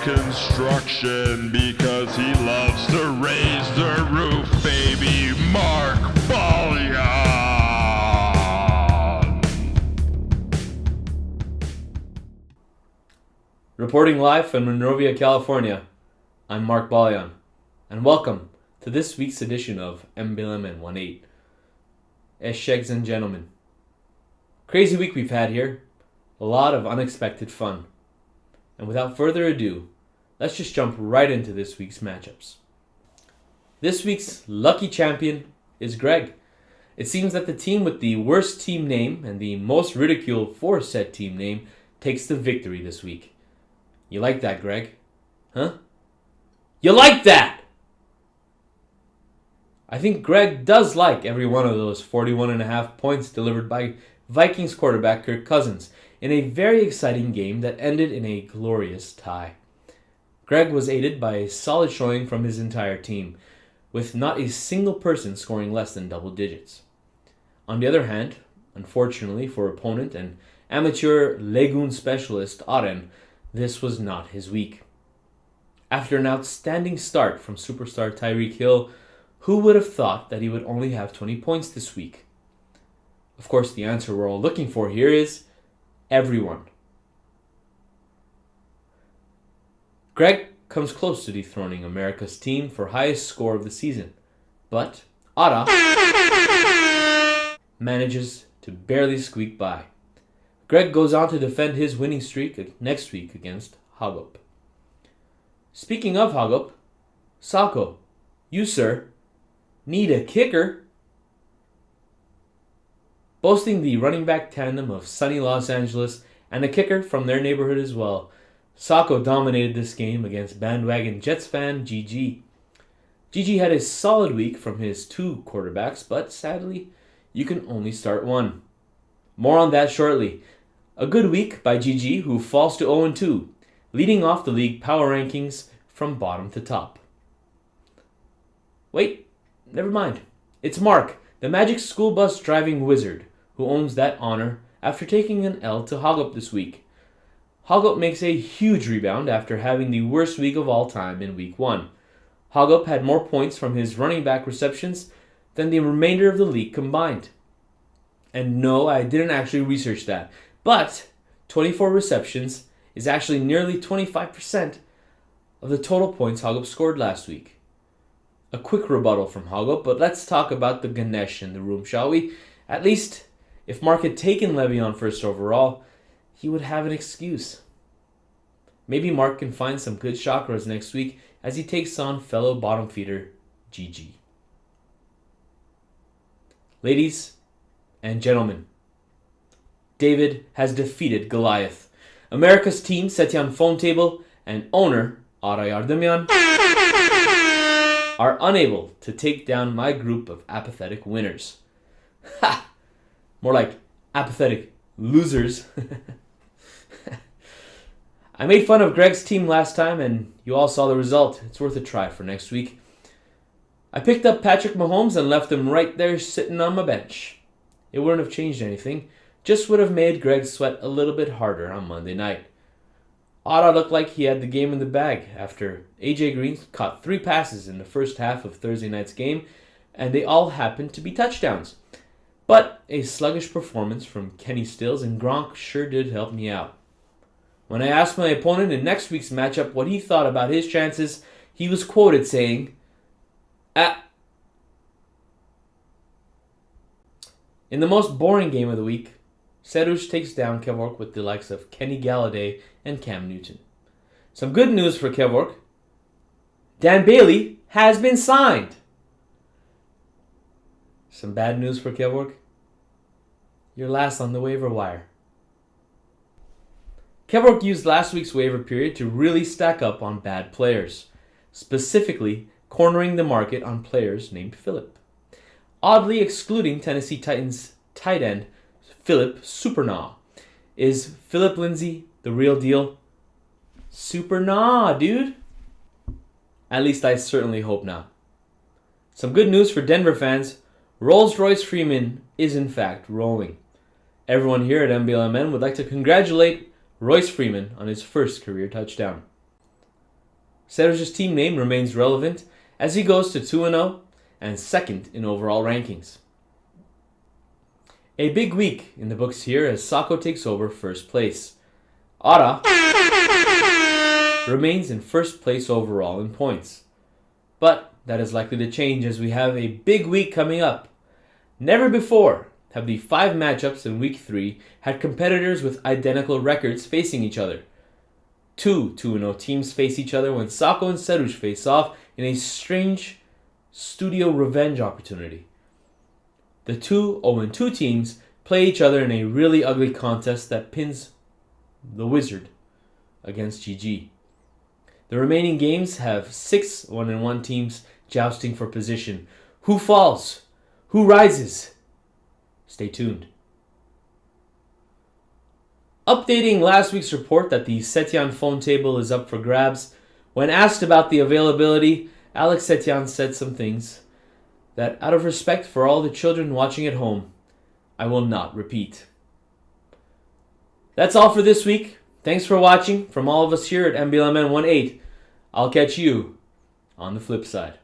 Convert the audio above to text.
construction because he loves to raise the roof, baby. Mark Balyan. Reporting live from Monrovia, California, I'm Mark Balyan, and welcome to this week's edition of MBLMN 18. Eshegs and gentlemen, crazy week we've had here, a lot of unexpected fun. And without further ado, let's just jump right into this week's matchups. This week's lucky champion is Greg. It seems that the team with the worst team name and the most ridiculed for said team name takes the victory this week. You like that, Greg? Huh? You like that! I think Greg does like every one of those 41.5 points delivered by Vikings quarterback Kirk Cousins in a very exciting game that ended in a glorious tie. Greg was aided by a solid showing from his entire team, with not a single person scoring less than double digits. On the other hand, unfortunately for opponent and amateur Legun specialist Aren, this was not his week. After an outstanding start from superstar Tyreek Hill, who would have thought that he would only have 20 points this week? Of course, the answer we're all looking for here is everyone. Greg comes close to dethroning America's team for highest score of the season, but Ara manages to barely squeak by. Greg goes on to defend his winning streak next week against Hagop. Speaking of Hagop, Sako, you sir, need a kicker. Boasting the running back tandem of sunny Los Angeles and a kicker from their neighborhood as well, Sako dominated this game against bandwagon Jets fan GG. GG had a solid week from his two quarterbacks, but sadly, you can only start one. More on that shortly. A good week by GG, who falls to 0-2, leading off the league power rankings from bottom to top. Wait, never mind. It's Mark, the magic school bus driving wizard, who owns that honor after taking an L to Hagop this week. Hagop makes a huge rebound after having the worst week of all time in week 1. Hagop had more points from his running back receptions than the remainder of the league combined. And no, I didn't actually research that, but 24 receptions is actually nearly 25% of the total points Hagop scored last week. A quick rebuttal from Hagop, but let's talk about the Ganesh in the room, shall we? At least, if Mark had taken Le'Veon first overall, he would have an excuse. Maybe Mark can find some good chakras next week as he takes on fellow bottom feeder GG. Ladies and gentlemen, David has defeated Goliath. America's team, Setyan Phonetable, and owner, Ara Yardımyan, are unable to take down my group of apathetic winners. Ha! More like apathetic losers. I made fun of Greg's team last time, and you all saw the result. It's worth a try for next week. I picked up Patrick Mahomes and left him right there sitting on my bench. It wouldn't have changed anything, just would have made Greg sweat a little bit harder on Monday night. Ara looked like he had the game in the bag after AJ Green caught 3 passes in the first half of Thursday night's game, and they all happened to be touchdowns. But a sluggish performance from Kenny Stills and Gronk sure did help me out. When I asked my opponent in next week's matchup what he thought about his chances, he was quoted saying, In the most boring game of the week, Serush takes down Kevork with the likes of Kenny Galladay and Cam Newton. Some good news for Kevork. Dan Bailey has been signed. Some bad news for Kevork. You're last on the waiver wire. Kevork used last week's waiver period to really stack up on bad players, specifically cornering the market on players named Philip, oddly excluding Tennessee Titans tight end Philip Supernaw. Is Philip Lindsay the real deal? Supernaw, dude. At least I certainly hope not. Some good news for Denver fans. Rolls-Royce Freeman is in fact rolling. Everyone here at MBLMN would like to congratulate Royce Freeman on his first career touchdown. Seruj's team name remains relevant as he goes to 2-0 and second in overall rankings. A big week in the books here as Saco takes over first place. Ara remains in first place overall in points. But that is likely to change as we have a big week coming up. Never before have the 5 matchups in week 3 had competitors with identical records facing each other. 2 2-0 teams face each other when Saco and Seruj face off in a strange studio revenge opportunity. The 2 0-2 teams play each other in a really ugly contest that pins the Wizard against GG. The remaining games have 6 1-1 teams jousting for position. Who falls? Who rises? Stay tuned. Updating last week's report that the Setyan phone table is up for grabs, when asked about the availability, Alex Setyan said some things that, out of respect for all the children watching at home, I will not repeat. That's all for this week. Thanks for watching from all of us here at MBLMN 18. I'll catch you on the flip side.